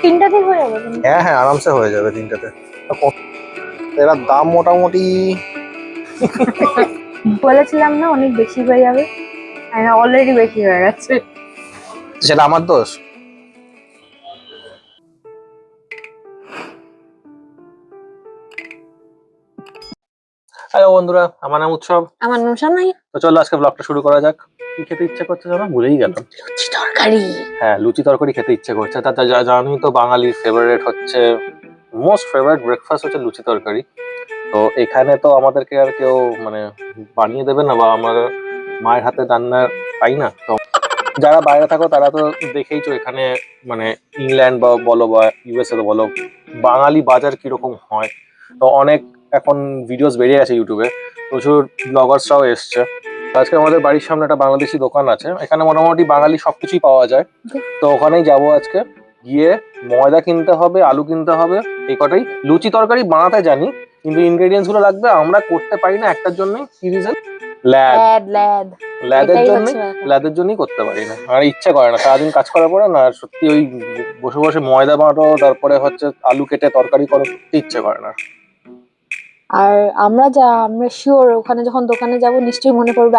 তিনটাতে হয়ে যাবে কিন্তু। হ্যাঁ হ্যাঁ, আরামসে হয়ে যাবে তিনটাতে। এরা দাম মোটামুটি বলেছিলাম না অনেক বেশি হয়ে যাবে, অলরেডি বেশি হয়ে গেছে। সেটা আমার দোষ। হ্যালো বন্ধুরা, আমার নাম উৎসব। আমার নাম সানাই। তো চলো আজকে ব্লগটা শুরু করা যাক। কি খেতে ইচ্ছে করছে জানো? ভুলেই গেলাম। লুচি তরকারি। হ্যাঁ, লুচি তরকারি খেতে ইচ্ছে করছে। তা জানোই তো বাঙালির ফেভারিট হচ্ছে, মোস্ট ফেভারিট ব্রেকফাস্ট হচ্ছে লুচি তরকারি। তো এখানে তো আমাদেরকে আর কেউ মানে বানিয়ে দেবে না, বা আমার মায়ের হাতে রান্না পাই না। তো যারা বাইরে থাকো তারা তো দেখেইছো এখানে, মানে ইংল্যান্ড বা বলো বা ইউএসএ তো বলো, বাঙালি বাজার কিরকম হয়। তো অনেক এখন ভিডিওস বেরিয়ে গেছে ইউটিউবে, প্রচুর ব্লগার্সরাও এসছে। আজকে আমাদের বাড়ির সামনে একটা বাংলাদেশি দোকান আছে, এখানে মোটামুটি বাঙালি সবকিছুই পাওয়া যায়। তো ওখানেই যাবো আজকে। গিয়ে ময়দা কিনতে হবে, আলু কিনতে হবে, এই কটাই। লুচি তরকারি বানাতে জানি, কিন্তু ইনগ্রেডিয়েন্টস গুলো লাগবে, আমরা করতে পারি না একটার জন্যই। কি রিজন? ল্যাদ। ল্যাদ ল্যাদের এটাই জন্যই, হচ্ছে ব্যাপার। ল্যাদের জন্যই করতে পারি না, আর ইচ্ছে করে না। সারাদিন কাজ করার পরে না সত্যি ওই বসে বসে ময়দা বাটো, তারপরে হচ্ছে আলু কেটে তরকারি করো, সত্যি ইচ্ছে করে না। আর আমরা শিওর ওখানে যখন দোকানে যাব নিশ্চয়ই মনে পড়বে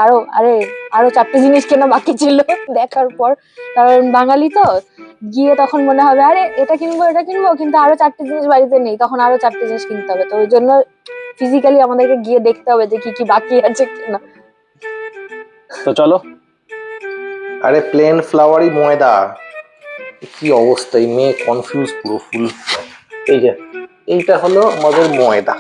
আরো 4টে জিনিস কেনা বাকি ছিল দেখার পর। কারণ বাঙালি তো, গিয়ে তখন মনে হবে আরে এটা কিনবো, কিন্তু আরো 4টে জিনিস বাড়িতে নেই, তখন আরো 4টে জিনিস কিনতে হবে। তো ওই জন্য ফিজিক্যালি আমাদেরকে গিয়ে দেখতে হবে যে কি কি বাকি আছে কিনা। তো চলো। আরে প্লেন ফ্লাওয়ারি ময়দা, কি অবস্থা! এই মেয়ে কনফিউজ পুরো ফুল। এই যে এইটা হলো আমাদের ময়দা,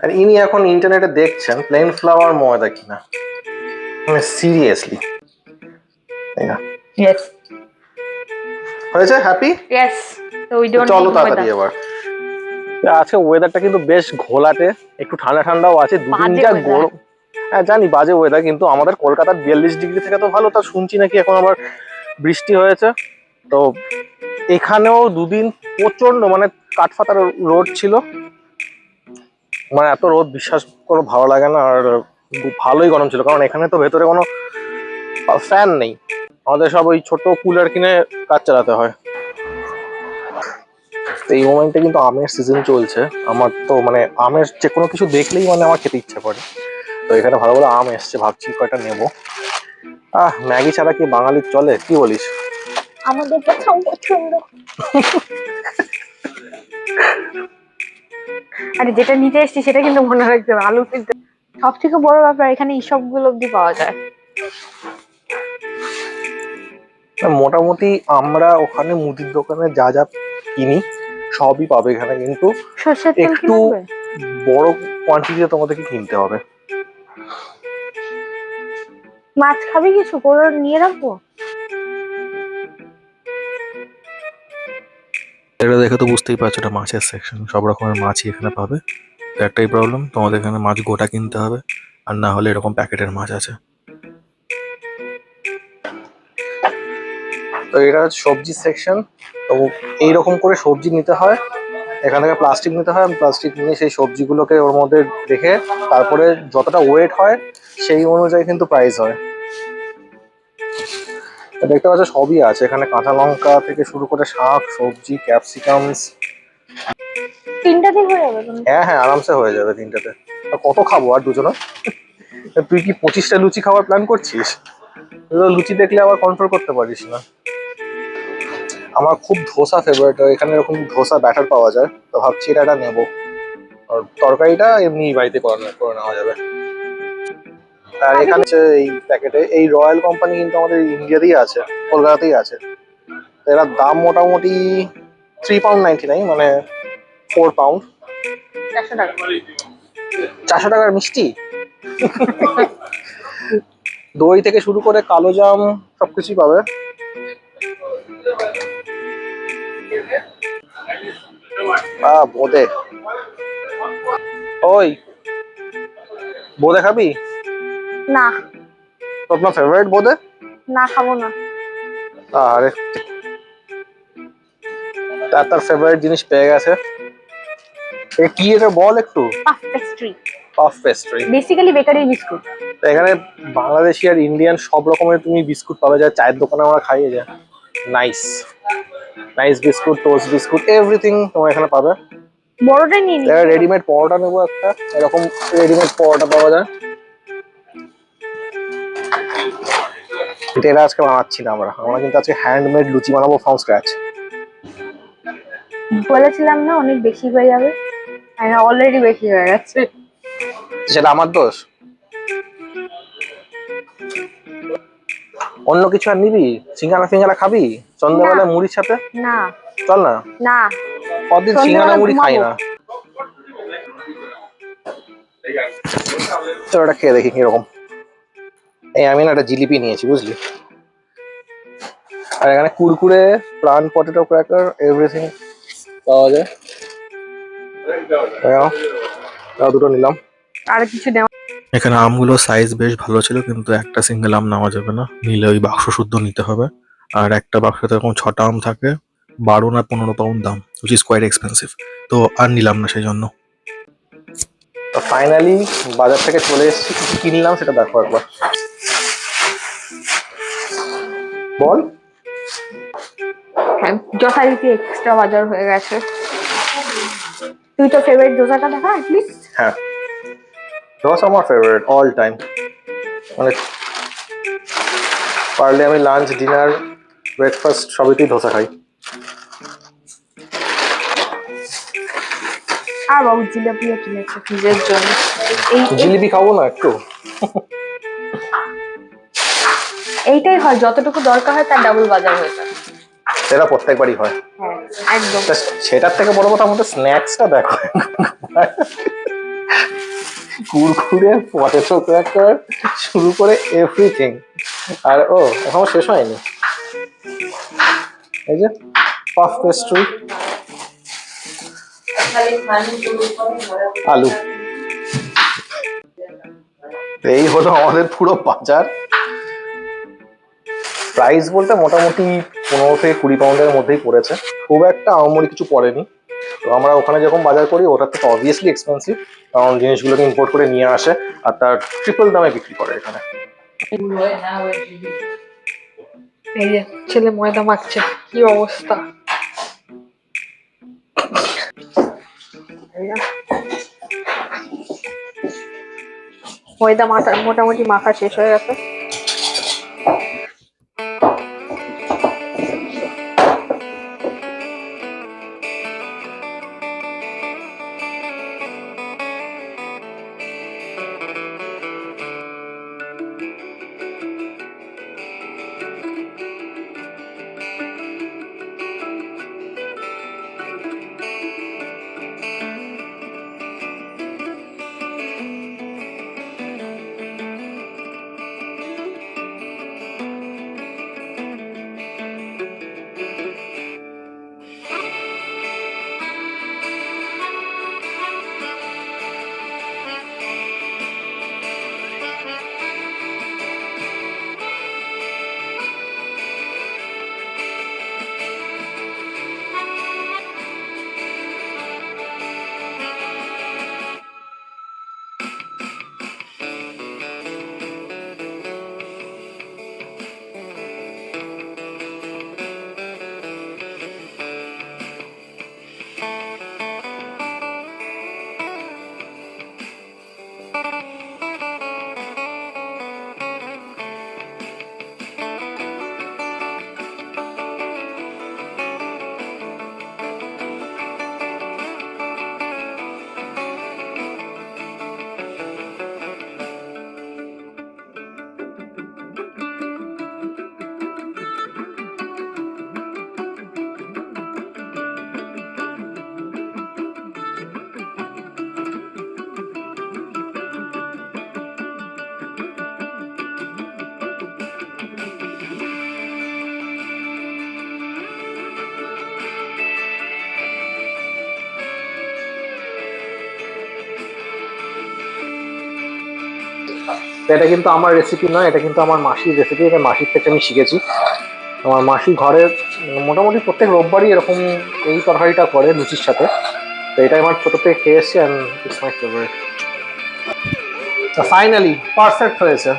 আর ইনি এখন ইন্টারনেটে দেখছেন প্লেন ফ্লাওয়ার ময়দা কিনা, মানে সিরিয়াসলি, তাই না? ইয়েস হয়েছে? হ্যাপি? ইয়েস। তো উই ডোন্ট চলো নিড ময়দা। তাড়াতাড়ি এবার। আজকে ওয়েদারটা কিন্তু বেশ ঘোলাটে, একটু ঠান্ডা ঠান্ডাও আছে। দুদিন বাজে যা weather। গরম। হ্যাঁ জানি বাজে ওয়েদার, কিন্তু আমাদের কলকাতার 42 ডিগ্রি থেকে তো ভালো। তা শুনছি নাকি এখন আবার বৃষ্টি হয়েছে। তো এখানেও দুদিন প্রচন্ড মানে কাঠফাটা রোদ ছিল, মানে এত রোদ বিশ্বাস করো ভালো লাগে না। আর ভালোই গরম ছিল, কারণ এখানে তো ভেতরে কোনো ফ্যান নেই, আমাদের সব ওই ছোট কুলার কিনে কাজ চালাতে হয়। তো এই মোমেন্টে কিন্তু আমের সিজন চলছে। আমার তো মানে আমের যে কোনো কিছু দেখলেই মানে আমার খেতে ইচ্ছে করে। তো এখানে ভালো ভালো আম এসছে, ভাবছি কয়টা নেবো। ম্যাগি ছাড়া কি বাঙালির চলে? কি বলিস? আমাদের প্রথম পছন্দ। আরে যেটা নিতে এসেছি সেটা কিন্তু মনে রাখতে হবে, আলু কিনতে। সব থেকে বড় ব্যাপার এখানে এইসব গুলো অব্দি পাওয়া যায়। মোটামুটি আমরা ওখানে মুদির দোকানে যা যা কিনি সবই পাবে এখানে, কিন্তু সর্ষের তেল কি একটু লাগবে? বড় কোয়ান্টিটিতে তোমাদেরকে কিনতে হবে। মাছ খাবি, কিছু করে নিয়ে রাখবো। এটা দেখে তো বুঝতেই পারছো এটা মাছের সেকশন, সব রকমের মাছই এখানে পাবে। তো একটাই প্রবলেম, তোমাদের এখানে মাছ গোটা কিনতে হবে, আর না হলে এরকম প্যাকেটের মাছ আছে। তো এটা হচ্ছে সবজি সেকশন। তো এইরকম করে সবজি নিতে হয়, এখান থেকে প্লাস্টিক নিতে হয়, প্লাস্টিক নিয়ে সেই সবজিগুলোকে ওর মধ্যে রেখে তারপরে যতটা ওয়েট হয় সেই অনুযায়ী কিন্তু প্রাইস হয়। তো দেখতে পাচ্ছ সবই আছে এখানে, কাঁচা লঙ্কা থেকে শুরু করে শাক সবজি ক্যাপসিকামস। তিনটাতেই হয়ে যাবে কিন্তু। হ্যাঁ হ্যাঁ, আরামসে হয়ে যাবে তিনটাতে। আর কত খাবো আর দুজনে? তুই কি 25টা লুচি খাওয়ার প্ল্যান করছিস? তুই তো লুচি দেখলে আবার কন্ট্রোল করতে পারিস না। আমার খুব ধোসা ফেভারিট, এখানে এরকম ধোসা ব্যাটার পাওয়া যায়, তো ভাবছি এটা নেবো। আর তরকারিটা এমনি বাড়িতে করে নেওয়া যাবে। আর এখানে এই প্যাকেটে এই রয়্যাল কোম্পানি কিন্তু আমাদের ইন্ডিয়াতেই আছে, কলকাতাতেই আছে। এরা দাম মোটামুটি £3.99, মানে 4 পাউন্ড। 400 টাকা। 400 টাকার মিষ্টি! দই থেকে শুরু করে কালো জাম সবকিছুই পাবে। বোঁদে, ওই বোঁদে খাবি? না তো আপনার ফেভারিট বোঁদে? না, খাবো না। আরে তার ফেভারিট জিনিস পেয়ে গেছে। কি এটা বল একটু। Puff pastry. Puff pastry basically bakery biscuit. এখানে বাংলাদেশি আর ইন্ডিয়ান সব রকমের তুমি বিস্কুট পাবে, যা চায়ের দোকানে আমরা খাইয়ে যায়। Nice nice biscuit, toast biscuit, everything তোমার এখানে পাবে। বড়টাই নিয়ে নিই। রেডিমেড পরোটা নেবো একটা, এরকম রেডিমেড পরোটা পাওয়া যায়। এটা আজকে বানাচ্ছি না আমরা, আমরা কিন্তু আজকে হ্যান্ডমেড লুচি বানাবো ফ্রম স্ক্র্যাচ। বলেছিলাম না অনেক বেশি হয়ে যাবে, হ্যাঁ অলরেডি বেশি হয়ে গেছে। সেটা আমার দোষ? অন্য কিছু আর নিবি? সিঙ্গারা ফিঙ্গারা খাবি সন্ধ্যাবেলা মুড়ির সাথে? না চল না। না, কদিন সিঙ্গারা মুড়ি খাই না। চল এটা খেয়ে দেখি কিরকম। এই আমি না একটা জিলিপি নিয়েছি বুঝলি, আর এখানে কুরকুরে, প্রাণ, পটেটো ক্র্যাকার, এভরিথিং পাওয়া যায়। দুটো নিলাম। আর কিছু নেওয়া। এখানে আমগুলো সাইজ বেশ ভালো ছিল, কিন্তু একটা সিঙ্গেল আম নেওয়া যাবে না, নিলে ওই বাক্স শুদ্ধ নিতে হবে। আর একটা বাক্সতে এরকম 6টা আম থাকে, 12 না 15 পাউন্ড দাম, উইচ ইজ কোয়াইট এক্সপেন্সিভ। তো আর নিলাম না সেই জন্য। তো ফাইনালি বাজার থেকে চলে এসেছি, কি কিনলাম সেটা দেখো একবার। বল। হ্যাঁ যথারীতি এক্সট্রা বাজার হয়ে গেছে। তুই তো ফেভারিট ডোসাটা দেখা অ্যাটলিস্ট। হ্যাঁ, দোসা আমার ফেভারিট অল টাইম। মানে পারলে আমি লাঞ্চ, ডিনার, ব্রেকফাস্ট সবইতেই ধোসা খাই। আর বাবু জিলাপিও কিনেছে নিজের জন্য। এই জিলিপি খাবো না একটু? এইটাই হয়, যতটুকু দরকার হয় তার ডাবল বাজার হয়ে যায়। সেটা প্রত্যেকবারই হয়। হ্যাঁ একদম। সেটার থেকে বড় কথা আমাদের স্ন্যাক্সটা দেখো, কুরকুরে, পটেটো ক্র্যাকার শুরু করে এভরিথিং। আর ও এখনো শেষ হয়নি, এই যে পাফ পেস্ট্রি, আলু। এই হলো আমাদের পুরো বাজার। প্রাইস বলতে মোটামুটি 15 থেকে 20 পাউন্ডের মধ্যেই পড়েছে, খুব একটা আহামরি কিছু পড়েনি। তো আমরা ওখানে যখন বাজার করি ওটার থেকে অবভিয়াসলি এক্সপেন্সিভ, কারণ জিনিসগুলোকে ইম্পোর্ট করে নিয়ে আসে আর তার ট্রিপল দামে বিক্রি করে এখানে। এই যে ছেলে ময়দা মাখছে, কি অবস্থা। ময়দা মাখা মোটামুটি মাখা শেষ হয়ে গেছে। এটা কিন্তু আমার রেসিপি নয়, এটা কিন্তু আমার মাসির রেসিপি, এটা মাসির থেকে আমি শিখেছি। আমার মাসি ঘরে মোটামুটি প্রত্যেক রোববারই এরকম এই তরকারিটা করে লুচির সাথে। তো এটা আমার ছোট থেকে খেয়ে এসছি, and it's my favourite. Finally perfect হয়েছে।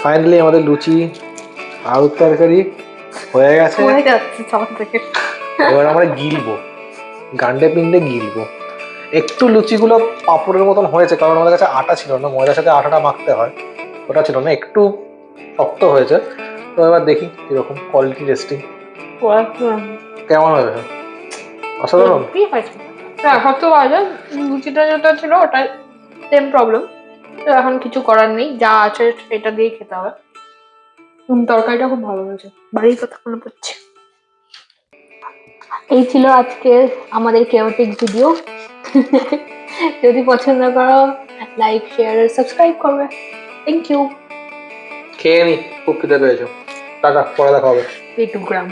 ফাইনালি আমাদের লুচি আলুর তরকারি হয়ে গেছে। হয়ে যাচ্ছে সবার থেকে। এবার আমরা গিলবো, গান্ডে পিন্ডে গিলবো। একটু লুচিগুলো পাঁপড়ের মতন হয়েছে কারণ আমাদের কাছে আটা ছিল না, ময়দার সাথে আটাটা মাখতে হয়, ওটা ছিল না, একটু শক্ত হয়েছে। তো এবার দেখি কিরকম কোয়ালিটি টেস্টিং কেমন হয়েছে। অসাধারণ। কি হয়েছে এখন তো বাজে, লুচিটা যেটা ছিল ওটাই সেম প্রবলেম। তো এখন কিছু করার নেই, যা আছে সেটা দিয়ে খেতে হবে। তরকারিটা খুব ভালো হয়েছে, বাড়ির কথা মনে পড়ছে। এই ছিল আজকে আমাদের কেওটিক ভিডিও। যদি পছন্দ করো লাইক শেয়ার সাবস্ক্রাইব করবে। Thank you. খেয়ে নি, খুব খিদে পেয়েছো। টাটা, পরে দেখা হবে। 2 গ্রাম।